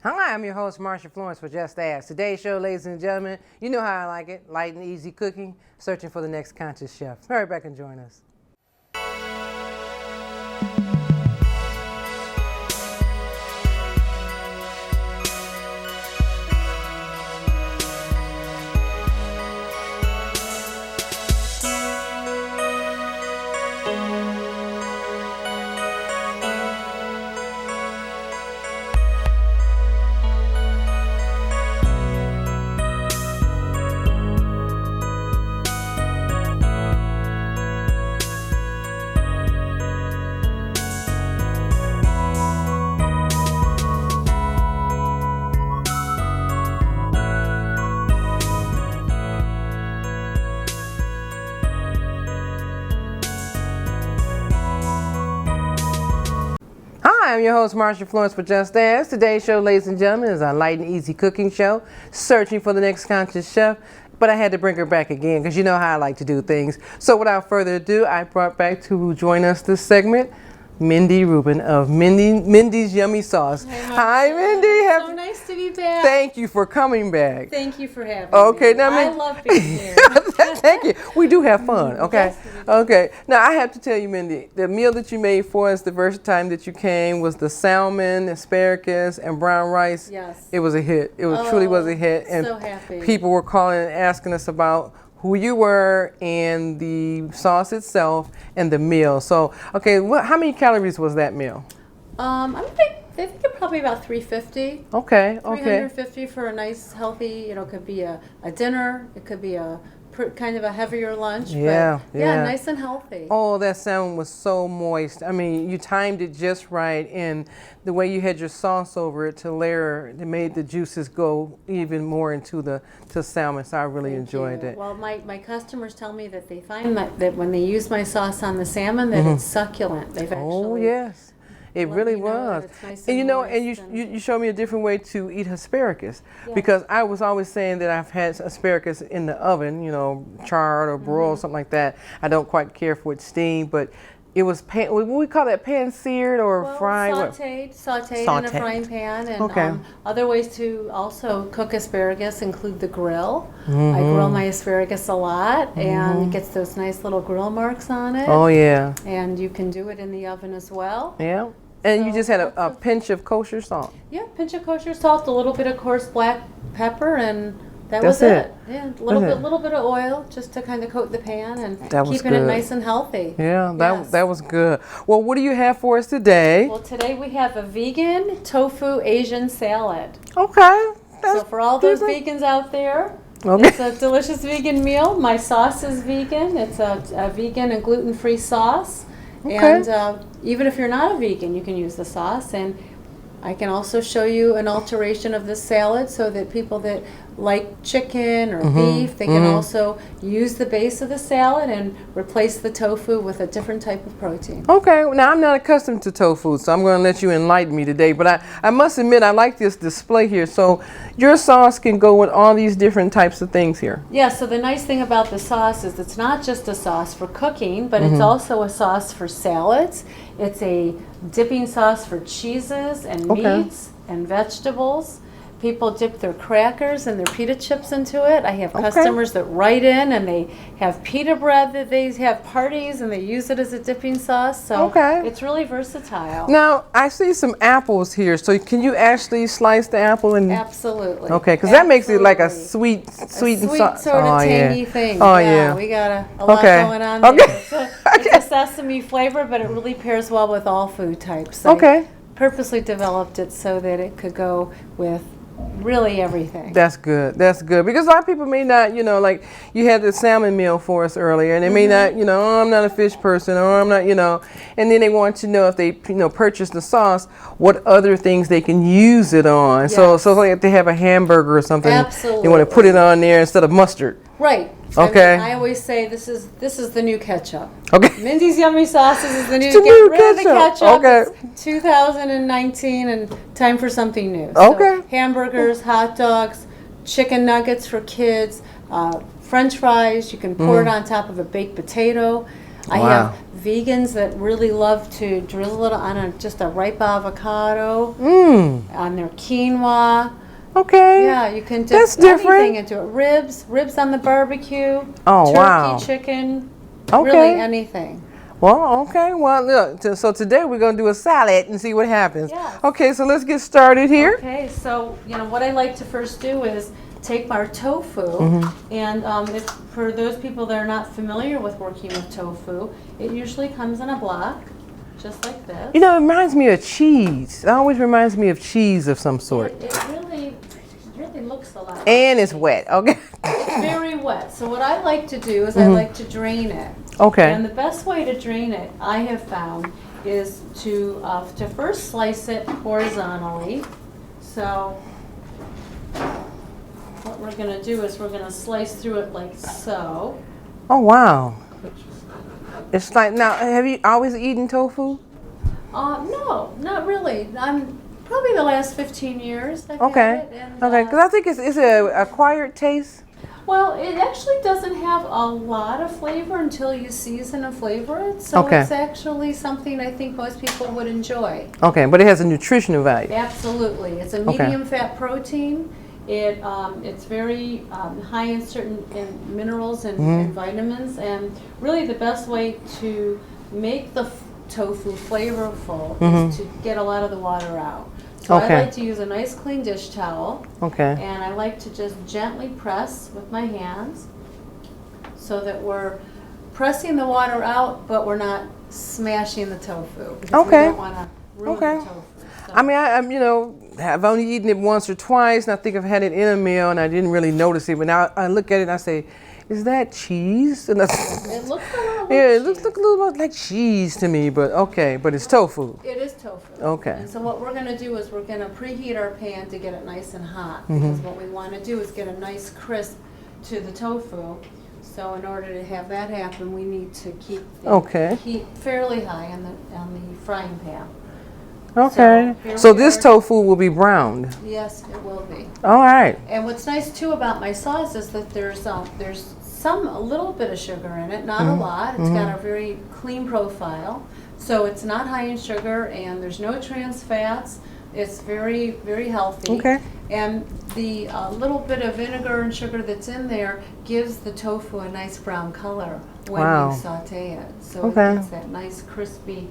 Hi, I'm your host, Marsha Florence for Just Ask. Today's show, ladies and gentlemen, you know how I like it. Light and easy cooking, searching for the next conscious chef. Hurry back and join us. Hi, I'm your host, Marsha Florence for Just Ask. Today's show, ladies and gentlemen, is a light and easy cooking show, searching for the next conscious chef. But I had to bring her back again because you know how I like to do things. So without further ado, I brought back to join us this segment, Mindy Ruben of Mindy's Yummy Sauce. Hi, Mindy. So nice to be back. Thank you for coming back. Thank you for having Okay, me. now I love being here. Thank you. We do have fun, okay? Yes, Okay. Now, I have to tell you, Mindy, the meal that you made for us the first time that you came was the salmon, asparagus, and brown rice. Yes. It was a hit. It truly was a hit. And so happy. people were calling and asking us about who you were and the sauce itself and the meal. So, okay, how many calories was that meal? I think it's probably about 350. Okay, 350 for a nice, healthy, it could be a dinner. It could be a kind of a heavier lunch. Yeah, but nice and healthy. Oh, that salmon was so moist. I mean, you timed it just right, and the way you had your sauce over it to layer, it made the juices go even more into the salmon. So I really enjoyed it. Well, my customers tell me that they find that when they use my sauce on the salmon, that it's succulent. They've actually. Oh yes. It really was. Nice and you showed me a different way to eat asparagus. Yes. Because I was always saying that I've had asparagus in the oven, charred or broiled, something like that. I don't quite care for it steamed, but it was what we call that, pan-seared or fried? Sauteed in a frying pan. And other ways to also cook asparagus include the grill. I grill my asparagus a lot, and it gets those nice little grill marks on it. Oh yeah. And you can do it in the oven as well. Yeah. And you just had a pinch of kosher salt. Yeah, pinch of kosher salt, a little bit of coarse black pepper, and that's was it. Yeah, a little bit of oil just to kind of coat the pan and keeping it nice and healthy. Yeah, that was good. Well, what do you have for us today? Well, today we have a vegan tofu Asian salad. Okay. So for all those vegans out there, it's a delicious vegan meal. My sauce is vegan. It's a vegan and gluten-free sauce. Okay. And even if you're not a vegan, you can use the sauce. And I can also show you an alteration of this salad so that people that like chicken or beef, they can also use the base of the salad and replace the tofu with a different type of protein. Okay, now I'm not accustomed to tofu, so I'm going to let you enlighten me today. But I must admit, I like this display here. So your sauce can go with all these different types of things here. Yeah, so the nice thing about the sauce is it's not just a sauce for cooking, but it's also a sauce for salads. It's a dipping sauce for cheeses and meats and vegetables. People dip their crackers and their pita chips into it. I have customers that write in and they have pita bread that they have parties and they use it as a dipping sauce. So it's really versatile. Now, I see some apples here. So can you actually slice the apple? Absolutely. Okay, because that makes it like a sweet and sort of tangy thing. Oh, yeah. We got a lot going on there. It's a sesame flavor, but it really pairs well with all food types. I purposely developed it so that it could go with really everything. That's good. That's good. Because a lot of people may not, like you had the salmon meal for us earlier, and they may not, oh, I'm not a fish person, or I'm not, and then they want to know if they, purchase the sauce, what other things they can use it on. Yes. So like if they have a hamburger or something, they want to put it on there instead of mustard. Right. Okay. I always say this is the new ketchup. Okay. Mindy's Yummy Sauces is the new. Get rid of the ketchup. Okay. It's 2019 and time for something new. Okay. So hamburgers, hot dogs, chicken nuggets for kids, French fries. You can pour it on top of a baked potato. I Wow. have vegans that really love to drizzle it on just a ripe avocado, on their quinoa. Okay. Yeah, you can That's dip different. anything into it. Ribs on the barbecue. Oh, turkey, wow. chicken, Okay. really anything. Well, okay. Well, look. So today we're gonna do a salad and see what happens. Yes. Okay. So let's get started here. Okay, so what I like to first do is take our tofu, and if, for those people that are not familiar with working with tofu, it usually comes in a block, just like this. You know, it reminds me of cheese. It always reminds me of cheese of some sort. It really looks a lot. And it's wet. Okay. It's very wet. So what I like to do is I like to drain it. Okay. And the best way to drain it, I have found, is to first slice it horizontally. So what we're going to do is we're going to slice through it like so. Oh wow. It's like, now, have you always eaten tofu? No, not really. I'm probably the last 15 years I've Okay. had it. And, Okay. Because I think it's an acquired taste. well, it actually doesn't have a lot of flavor until you season and flavor it. So Okay. it's actually something I think most people would enjoy. Okay, but it has a nutritional value. Absolutely. It's a Okay. medium fat protein. It's very high in certain minerals and vitamins. And really the best way to make the tofu flavorful is to get a lot of the water out. So Okay. I like to use a nice clean dish towel. Okay. And I like to just gently press with my hands so that we're pressing the water out, but we're not smashing the tofu. Because Okay. we don't want to ruin Okay. the tofu. So- I mean, I've only eaten it once or twice, and I think I've had it in a meal, and I didn't really notice it. But now I look at it and I say, "Is that cheese?" And It looks a little yeah, it cheese. looks like a little bit like cheese to me. But okay, but it's tofu. It is tofu. Okay. And so what we're going to do is we're going to preheat our pan to get it nice and hot. Because what we want to do is get a nice crisp to the tofu. So in order to have that happen, we need to keep the Okay. heat fairly high on the frying pan. Okay. here So we this are. tofu will be browned. Yes, it will be. All right. And what's nice too about my sauce is that there's a little bit of sugar in it, not a lot. It's got a very clean profile, so it's not high in sugar, and there's no trans fats. It's very, very healthy. Okay. And the little bit of vinegar and sugar that's in there gives the tofu a nice brown color when Wow. you saute it. So Okay. it gets that nice crispy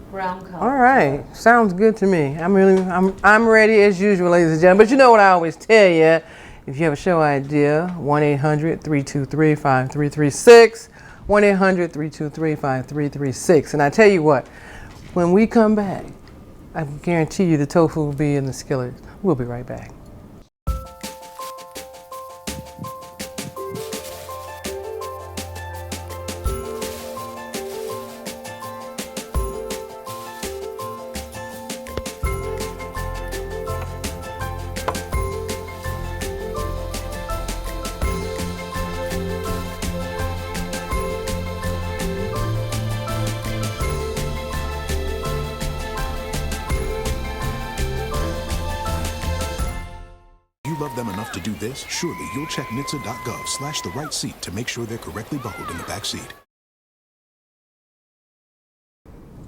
brown color. All right. Sounds good to me. I'm ready as usual, ladies and gentlemen. But you know what I always tell you? If you have a show idea, 1-800-323-5336, 1-800-323-5336. And I tell you what, when we come back, I guarantee you the tofu will be in the skillet. We'll be right back. Love them enough to do this? Surely you'll check NHTSA.gov/the right seat to make sure they're correctly buckled in the back seat.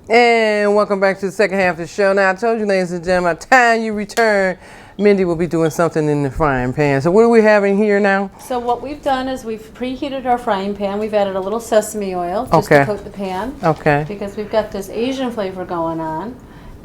And welcome back to the second half of the show. Now, I told you, ladies and gentlemen, by the time you return, Mindy will be doing something in the frying pan. So what are we having here now? So what we've done is we've preheated our frying pan. We've added a little sesame oil just Okay. to coat the pan. Okay. Because we've got this Asian flavor going on.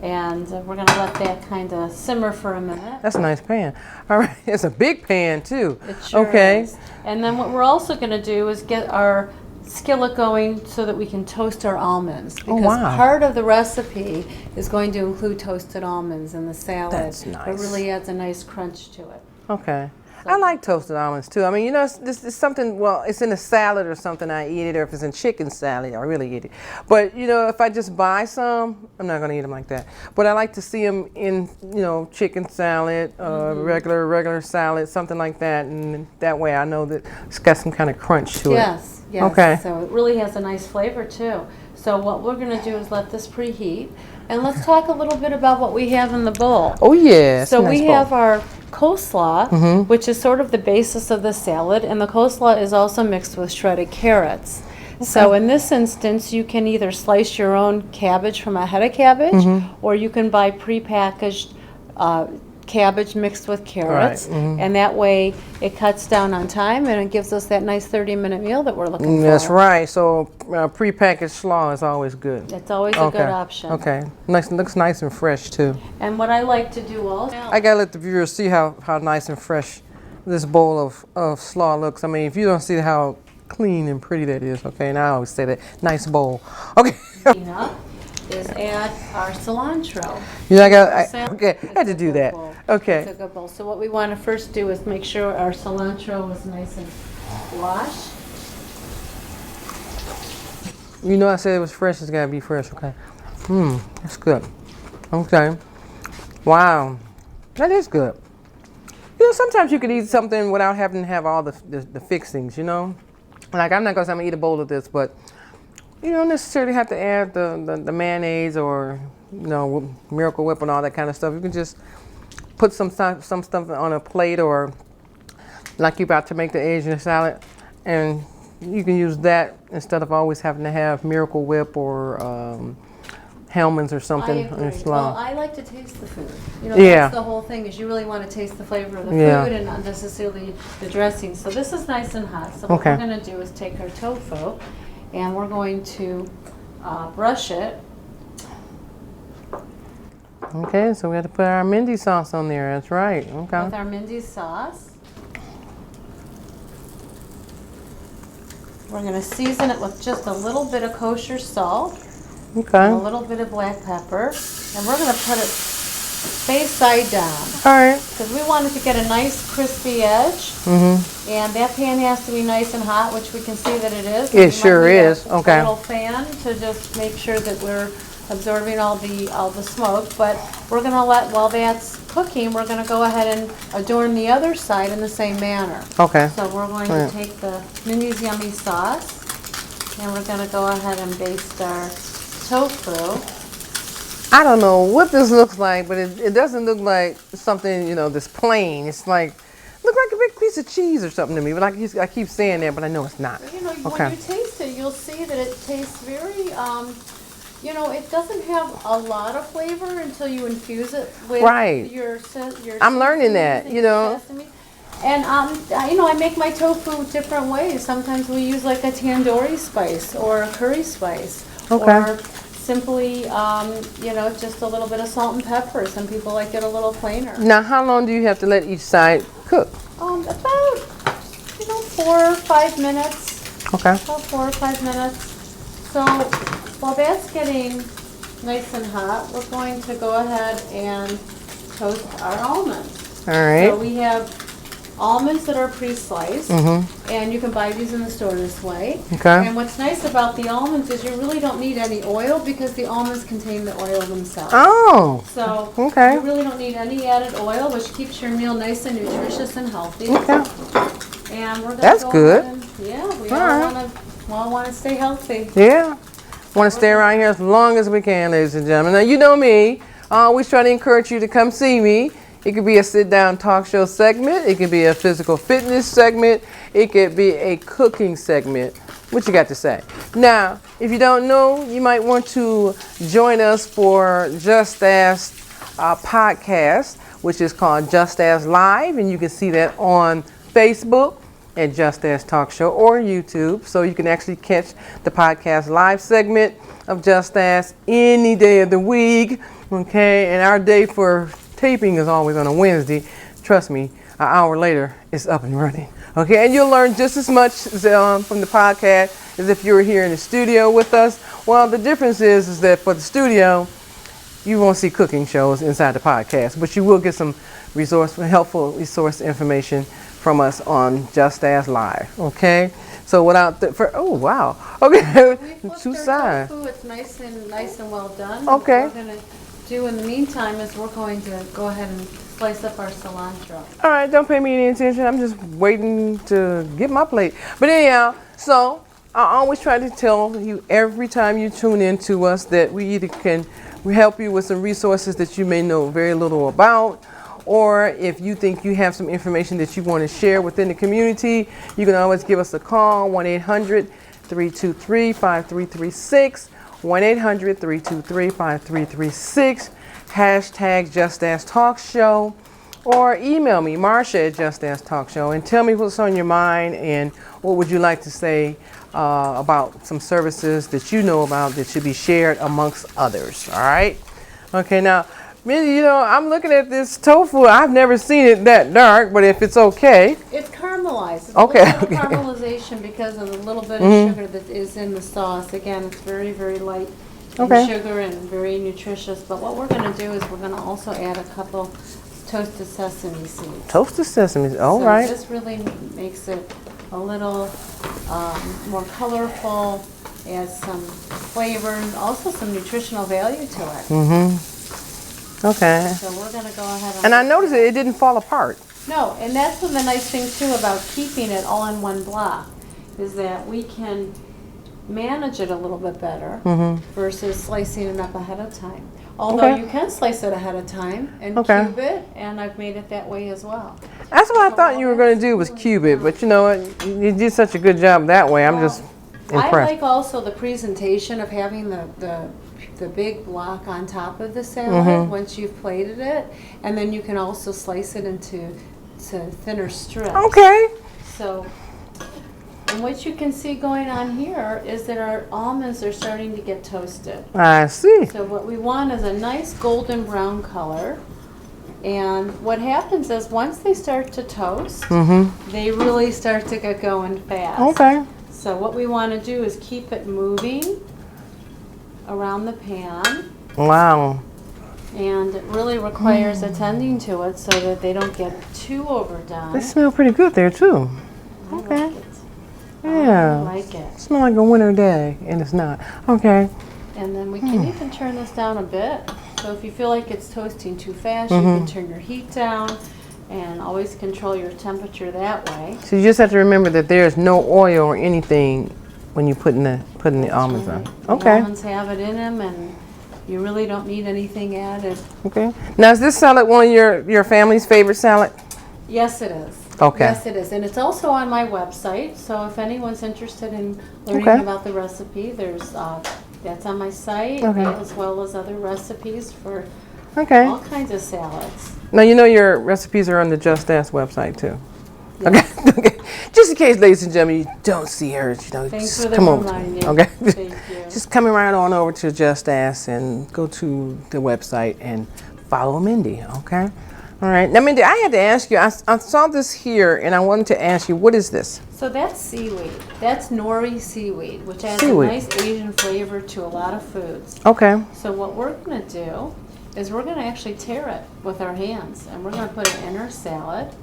And we're going to let that kind of simmer for a minute. That's a nice pan. All right. It's a big pan, too. It sure Okay. is. And then what we're also going to do is get our skillet going so that we can toast our almonds. Because wow. part of the recipe is going to include toasted almonds in the salad. That's nice. It really adds a nice crunch to it. Okay. I like toasted almonds too. I mean, this is something, well, it's in a salad or something, I eat it, or if it's in chicken salad, I really eat it. But, if I just buy some, I'm not going to eat them like that. But I like to see them in, chicken salad, regular salad, something like that. And that way I know that it's got some kind of crunch to it. Yes. Okay. So it really has a nice flavor too. So what we're going to do is let this preheat. And let's talk a little bit about what we have in the bowl. Oh, yeah. So we have our coleslaw, which is sort of the basis of the salad, and the coleslaw is also mixed with shredded carrots. So in this instance, you can either slice your own cabbage from a head of cabbage, or you can buy prepackaged cabbage mixed with carrots, and that way it cuts down on time and it gives us that nice 30-minute meal that we're looking for. That's right. So prepackaged slaw is always good. It's always a good option. Okay. Nice. Looks nice and fresh too. And what I like to do also, I gotta let the viewers see how nice and fresh this bowl of slaw looks. I mean, if you don't see how clean and pretty that is, okay, and I always say that, nice bowl. Okay. is add our cilantro. Yeah, I had to do that. Okay. It's a good bowl. So what we want to first do is make sure our cilantro is nice and washed. You know I said it was fresh, it's gotta be fresh, okay. That's good. Okay. Wow. That is good. You know, sometimes you could eat something without having to have all the fixings, you know? Like, I'm not gonna say I'm gonna eat a bowl of this, but you don't necessarily have to add the mayonnaise or, you know, Miracle Whip and all that kind of stuff. You can just put some stuff on a plate, or like you're about to make the Asian salad, and you can use that instead of always having to have Miracle Whip or Almonds or something on your slaw. Well, I like to taste the food. You know, Yeah. that's the whole thing, is you really want to taste the flavor of the Yeah. food and not necessarily the dressing. So this is nice and hot. So what Okay. we're going to do is take our tofu and we're going to brush it. Okay, so we have to put our Mindy sauce on there. That's right. Okay. With our Mindy sauce. We're going to season it with just a little bit of kosher salt Okay. and a All little bit of black pepper. And we're going to put it face side down, right. because we want it to get a nice crispy edge. And that pan has to be nice and hot, which we can see that it is. It sure is. Okay. A little fan to just make sure that we're absorbing all the smoke. But we're going to while that's cooking, we're going to go ahead and adorn the other side in the same manner. Okay. So we're going to take the Mindy's Yummy sauce, and we're going to go ahead and baste our tofu. I don't know what this looks like, but it doesn't look like something, you know, this plain. It's like, look like a big piece of cheese or something to me. But I keep saying that, but I know it's not. You know, when you taste it, you'll see that it tastes very, you know, it doesn't have a lot of flavor until you infuse it with your I'm learning that, you know. sesame. And, you know, I make my tofu different ways. Sometimes we use like a tandoori spice or a curry spice. Okay. Or simply, you know, just a little bit of salt and pepper. Some people like it a little plainer. Now, how long do you have to let each side cook? About, you know, 4 or 5 minutes. Okay. About 4 or 5 minutes. So while that's getting nice and hot, we're going to go ahead and toast our almonds. All right. So we have almonds that are pre-sliced, and you can buy these in the store this way. Okay. And what's nice about the almonds is you really don't need any oil, because the almonds contain the oil themselves. Oh. So Okay. you really don't need any added oil, which keeps your meal nice and nutritious and healthy. Okay. And we're gonna That's go good. ahead and, yeah, we All right. all want to stay healthy. Yeah. Want to stay around here as long as we can, ladies and gentlemen. Now, you know me. I always try to encourage you to come see me. It could be a sit-down talk show segment. It could be a physical fitness segment. It could be a cooking segment. What you got to say? Now, if you don't know, you might want to join us for Just Ask podcast, which is called Just Ask Live, and you can see that on Facebook at Just Ask Talk Show or YouTube. So you can actually catch the podcast live segment of Just Ask any day of the week. Okay, and our day for taping is always on a Wednesday. Trust me, an hour later, it's up and running. Okay, and you'll learn just as much from the podcast as if you were here in the studio with us. Well, the difference is that for the studio, you won't see cooking shows inside the podcast, but you will get some helpful resource information from us on Just Ask Live. Okay, so without oh wow, okay, two sides. Tofu, it's nice and well done. Okay. What we're gonna do in the meantime is we're going to go ahead and slice up our cilantro. All right, don't pay me any attention. I'm just waiting to get my plate. But anyhow, so I always try to tell you every time you tune in to us that we either can help you with some resources that you may know very little about, or if you think you have some information that you want to share within the community, you can always give us a call, 1-800 1-800-323-5336. 1-800-323-5336. Hashtag Just Ask Talk Show. Or email me, Marsha at Just Ask Talk Show, and tell me what's on your mind and what would you like to say about some services that you know about that should be shared amongst others. All right? Okay, now, Mindy, you know, I'm looking at this tofu. I've never seen it that dark, but if it's okay. It's caramelized. It's Okay. a little bit of caramelization because of the little bit of sugar that is in the sauce. Again, it's very, very light in sugar and very nutritious. But what we're going to do is we're going to also add a couple toasted sesame seeds. Toasted sesame, all So right. this really makes it a little more colorful, adds some flavor, and also some nutritional value to it. Okay. So we're going to go ahead And I noticed it didn't fall apart. No, and that's one of the nice things too about keeping it all in one block, is that we can manage it a little bit better versus slicing it up ahead of time. Although you can slice it ahead of time and cube it, and I've made it that way as well. That's what I thought you were going to do was cube it, but you know what? You did such a good job that way. I'm just I impressed. like also the presentation of having the big block on top of the salad once you've plated it, and then you can also slice it into thinner strips. Okay. So, and what you can see going on here is that our almonds are starting to get toasted. I see. So what we want is a nice golden brown color. And what happens is once they start to toast, they really start to get going fast. Okay. So what we want to do is keep it moving around the pan. Wow. And it really requires attending to it so that they don't get too overdone. They smell pretty good there too. I Okay. like it. Yeah. I like it. Smell like a winter day, and it's not. Okay. And then we can even turn this down a bit. So if you feel like it's toasting too fast, you can turn your heat down and always control your temperature that way. So you just have to remember that there's no oil or anything when you putting the almonds on. The Okay. almonds have it in them, and you really don't need anything added. Okay. Now is this salad one of your family's favorite salad? Yes, it is. Okay. Yes, it is. And it's also on my website. So if anyone's interested in learning about the recipe, there's that's on my site, as well as other recipes for all kinds of salads. Now you know your recipes are on the Just Ask website too. Yes. Okay. Just in case, ladies and gentlemen, you don't see her, you know, Thanks just for the come over. reminder. Okay. Thank you. Just coming right on over to Just Ask and go to the website and follow Mindy. Okay. All right. Now, Mindy, I had to ask you. I saw this here, and I wanted to ask you, what is this? So that's seaweed. That's nori seaweed, which adds Seaweed. a nice Asian flavor to a lot of foods. Okay. So what we're going to do is we're going to actually tear it with our hands, and we're going to put it in our salad.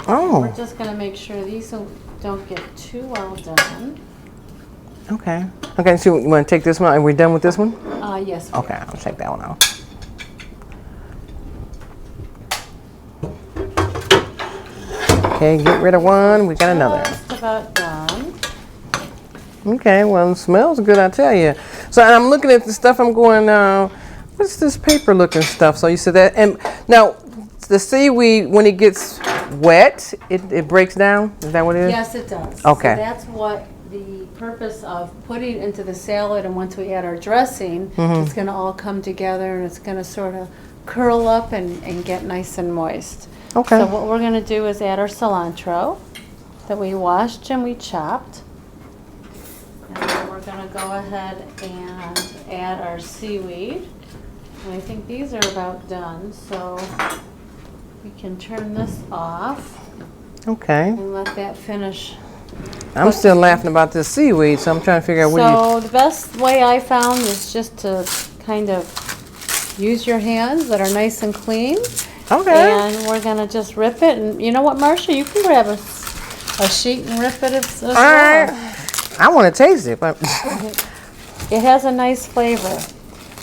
Oh. We're just going to make sure these don't get too well done. Okay. Okay. So you want to take this one? Are we done with this one? Yes. we Okay. are. I'll check that one out. Okay. Get rid of one. We got another. Just about done. Okay, well, it smells good, I tell you. So I'm looking at the stuff. I'm going, what's this paper-looking stuff? So you said that, and now the seaweed, when it gets wet, it breaks down. Is that what it is? Yes, it does. Okay. So that's what the purpose of putting into the salad, and once we add our dressing, it's going to all come together, and it's going to sort of curl up and get nice and moist. Okay. So what we're going to do is add our cilantro that we washed and we chopped. And then we're going to go ahead and add our seaweed. And I think these are about done, so we can turn this off Okay. and let that finish. I'm still laughing about this seaweed, so I'm trying to figure out what So the best way I found is just to kind of use your hands that are nice and clean. Okay. And we're going to just rip it. And you know what, Marcia? You can grab a sheet and rip it as well. All right. I want to taste it, but It has a nice flavor.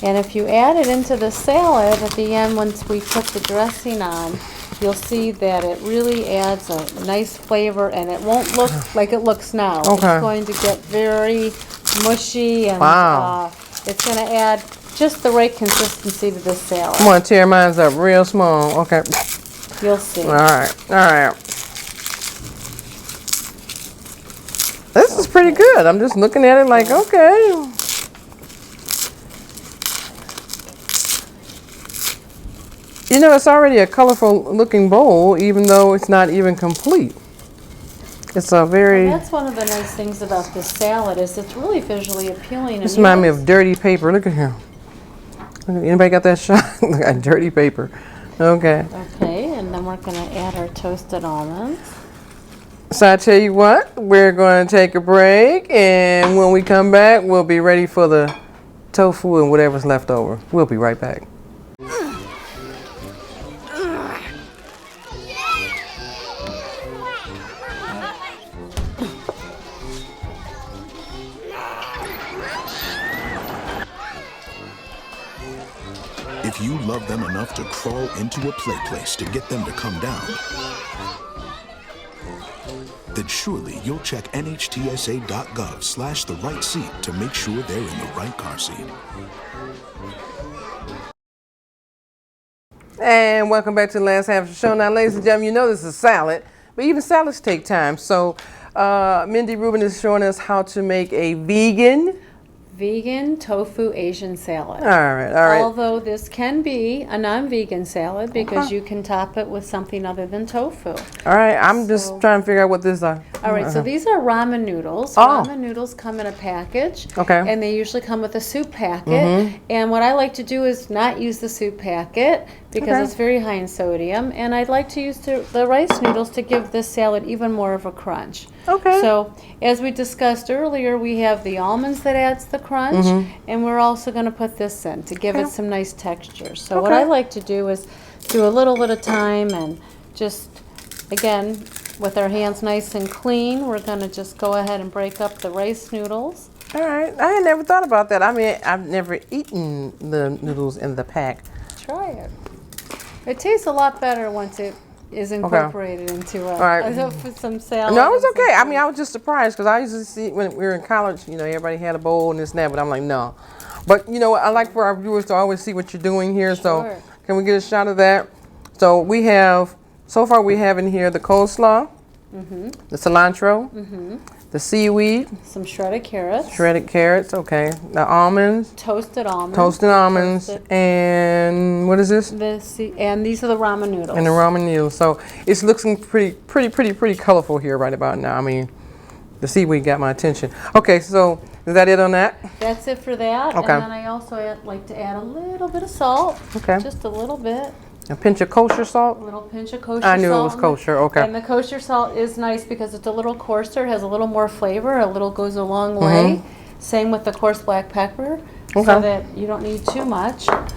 And if you add it into the salad at the end, once we put the dressing on, you'll see that it really adds a nice flavor, and it won't look like it looks now. Okay. It's going to get very mushy, and Wow. it's going to add just the right consistency to this salad. I'm going to tear mine up real small. Okay. You'll see. All right. All right. This is pretty good. I'm just looking at it like, okay. You know, it's already a colorful looking bowl, even though it's not even complete. It's a very... Well, that's one of the nice things about this salad is it's really visually appealing. This reminds me of dirty paper. Look at here. Anybody got that shot? Look at dirty paper. Okay. Okay, and then we're going to add our toasted almonds. So I tell you what, we're going to take a break, and when we come back, we'll be ready for the tofu and whatever's left over. We'll be right back. If you love them enough to crawl into a play place to get them to come down, then surely you'll check nhtsa.gov/the right seat to make sure they're in the right car seat. And welcome back to the last half of the show. Now, ladies and gentlemen, you know this is salad, but even salads take time. So Mindy Ruben is showing us how to make a vegan tofu Asian salad. All right. Although this can be a non-vegan salad because you can top it with something other than tofu. All right, I'm just trying to figure out what these are. All right, so these are ramen noodles. Oh. Ramen noodles come in a package. Okay. And they usually come with a soup packet. And what I like to do is not use the soup packet because it's very high in sodium. And I'd like to use the rice noodles to give this salad even more of a crunch. Okay. So as we discussed earlier, we have the almonds that adds the crunch. And we're also going to put this in to give it some nice texture. So what I like to do is do a little at a time and just, again, with our hands nice and clean, we're going to just go ahead and break up the rice noodles. All right, I had never thought about that. I mean, I've never eaten the noodles in the pack. Try it. It tastes a lot better once it is incorporated into some salad. No, it was okay. I mean, I was just surprised because I used to see when we were in college, you know, everybody had a bowl and this and that, but I'm like, no. But, you know, I like for our viewers to always see what you're doing here. Sure. So can we get a shot of that? So we have, so far we have in here the coleslaw, the cilantro, the seaweed. Some shredded carrots. Shredded carrots, okay. The almonds. Toasted almonds. Toasted almonds. And what is this? And these are the ramen noodles. And the ramen noodles. So it's looking pretty colorful here right about now. I mean, the seaweed got my attention. Okay, so is that it on that? That's it for that. Okay. And then I also like to add a little bit of salt. Okay. Just a little bit. A pinch of kosher salt? A little pinch of kosher I salt. knew it was kosher, okay. And the kosher salt is nice because it's a little coarser, has a little more flavor, a little goes a long way. Same with the coarse black pepper, so that you don't need too much. And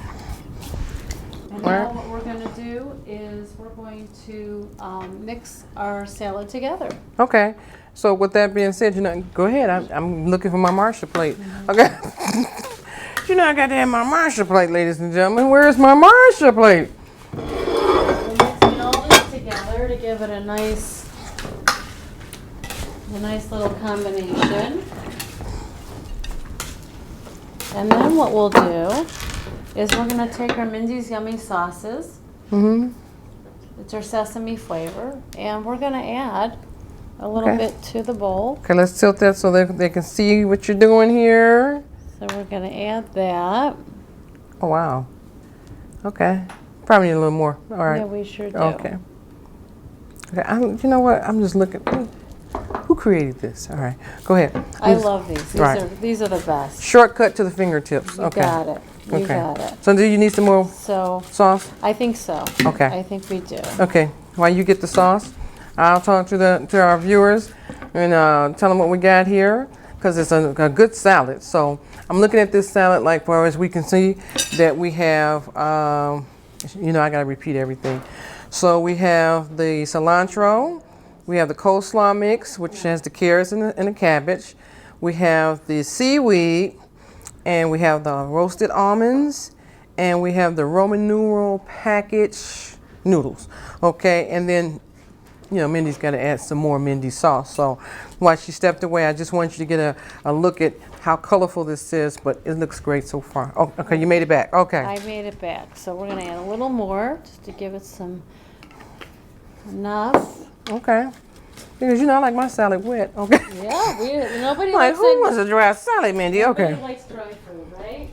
now what we're going to do is we're going to mix our salad together. Okay. So with that being said, you know, go ahead. I'm looking for my Marshall plate. Okay. You know I got to have my Marshall plate, ladies and gentlemen. Where is my Marshall plate? We're mixing all this together to give it a nice little combination. And then what we'll do is we're going to take our Mindy's Yummy sauces. It's our sesame flavor. And we're going to add a little bit to the bowl. Okay, let's tilt that so they can see what you're doing here. So we're going to add that. Oh, wow. Okay. Probably need a little more. All right. Yeah, we sure do. Okay. Okay. You know what? I'm just looking. Who created this? All right. Go ahead. I love these. These are the best. Shortcut to the fingertips. You Okay. got it. You got it. So do you need some more sauce? I think so. Okay. I think we do. Okay. While you get the sauce, I'll talk to our viewers and tell them what we got here because it's a good salad. So I'm looking at this salad like far as we can see that we have, you know, I got to repeat everything. So we have the cilantro. We have the coleslaw mix, which has the carrots and the cabbage. We have the seaweed, and we have the roasted almonds, and we have the Roman numeral package noodles. Okay, and then, you know, Mindy's got to add some more Mindy sauce. So while she stepped away, I just want you to get a look at how colorful this is, but it looks great so far. Oh, okay, you made it back. Okay. I made it back. So we're going to add a little more just to give it some enough. Okay. Because I like my salad wet. Okay. Yeah, nobody Like likes who wants a dry salad, Mindy? Okay. Nobody likes dry food, right?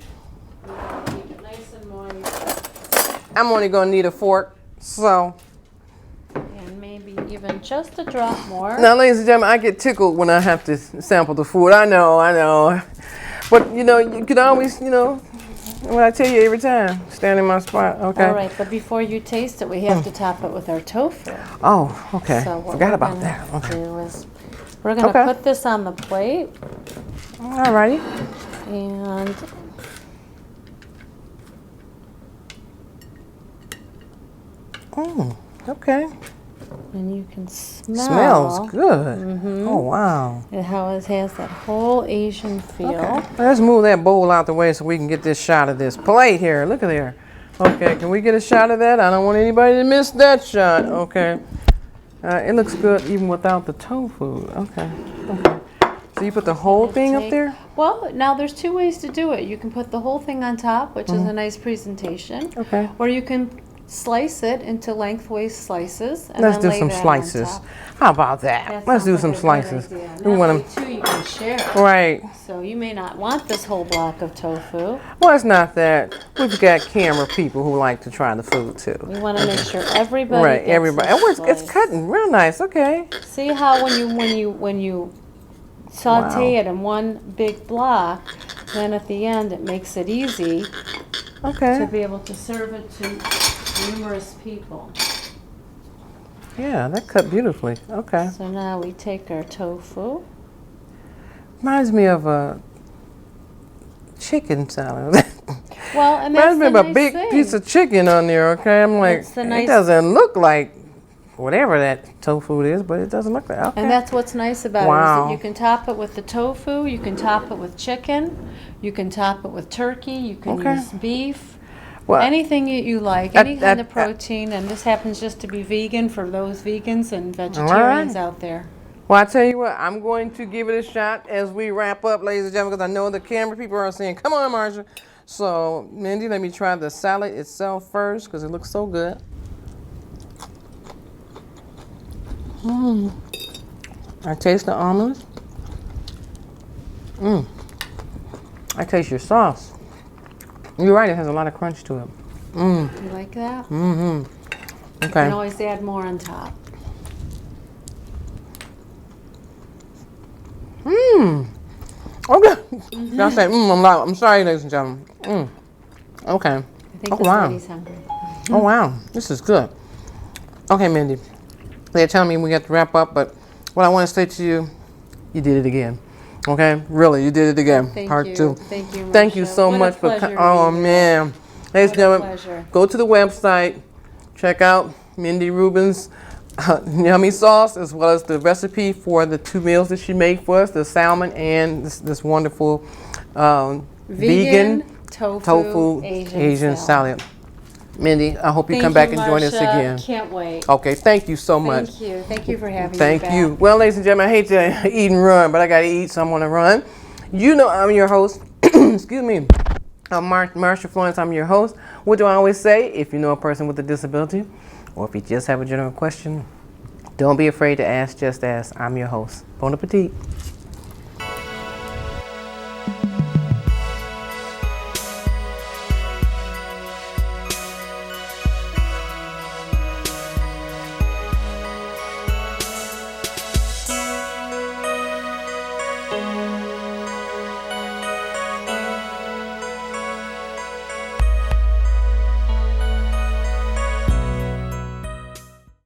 You gotta keep it nice and moist. I'm only gonna need a fork, so. And maybe even just a drop more. Now, ladies and gentlemen, I get tickled when I have to sample the food. I know. But, you can always, what I tell you every time, stand in my spot, okay? All right, but before you taste it, we have to top it with our tofu. Oh, okay. So what Forgot we're about gonna that. Okay. do is we're going to put this on the plate. All righty. And Okay. and you can smell. Smells good. Oh, wow. How it has that whole Asian feel. Okay. Let's move that bowl out the way so we can get this shot of this plate here. Look at there. Okay, can we get a shot of that? I don't want anybody to miss that shot. Okay. It looks good even without the tofu. Okay. So you put the whole thing up there? Well, now there's two ways to do it. You can put the whole thing on top, which is a nice presentation. Okay. Or you can slice it into lengthways slices. And Let's then do lay some that on slices. top. How about that? That Let's do sounds some like a slices. good idea. We That want way, 'em- too, you can share. Right. So you may not want this whole block of tofu. Well, it's not that. We've got camera people who like to try the food too. We want to make sure everybody Right, gets everybody. this Oh, it's slice. cutting real nice. Okay. See how when you saute it in one big block, then at the end it makes it easy to Okay. be able to serve it to numerous people. Yeah, that cut beautifully. Okay. So now we take our tofu. Reminds me of a chicken salad. Well, and that's Reminds me the of a nice big thing. piece of chicken on there. Okay, I'm like, That's the it nice- doesn't look like whatever that tofu is, but it doesn't look like. Okay. And that's what's nice about it, is Wow. that you can top it with the tofu, you can top it with chicken, you can top it with turkey, you can Okay. use beef. Well, Anything you like, At- any kind at- of protein, and this happens just to be vegan for those vegans and vegetarians out there. Well, I tell you what, I'm going to give it a shot as we wrap up, ladies and gentlemen, because I know the camera people are saying, come on, Marsha. So, Mindy, let me try the salad itself first because it looks so good. I taste the almonds. I taste your sauce. You're right, it has a lot of crunch to it. You like that? You Okay. can always add more on top. Okay. Y'all say, I'm loud. I'm sorry, ladies and gentlemen. Okay. I think Oh, this wow. lady's hungry. Oh, wow. This is good. Okay, Mindy. They're telling me we got to wrap up, but what I want to say to you, you did it again. Okay? Really, you did it again. Thank Part you. 2. Thank you, Thank you Marsha. so What a much for pleasure oh, meeting you. man. Ladies and What a gentlemen, pleasure. go to the website, check out Mindy Ruben's yummy sauce, as well as the recipe for the 2 meals that she made for us, the salmon and this wonderful vegan tofu Asian salad. Mindy, I hope you Thank come back you, and join us Marsha. again. Can't wait. Okay, thank you so much. Thank you. Thank you for having me Thank back. you. Well, ladies and gentlemen, I hate to eat and run, but I got to eat, so I'm going to run. You know I'm your host. Excuse me. I'm Marsha Florence. I'm your host. What do I always say? If you know a person with a disability, or if you just have a general question, don't be afraid to ask. Just ask. I'm your host. Bon appetit.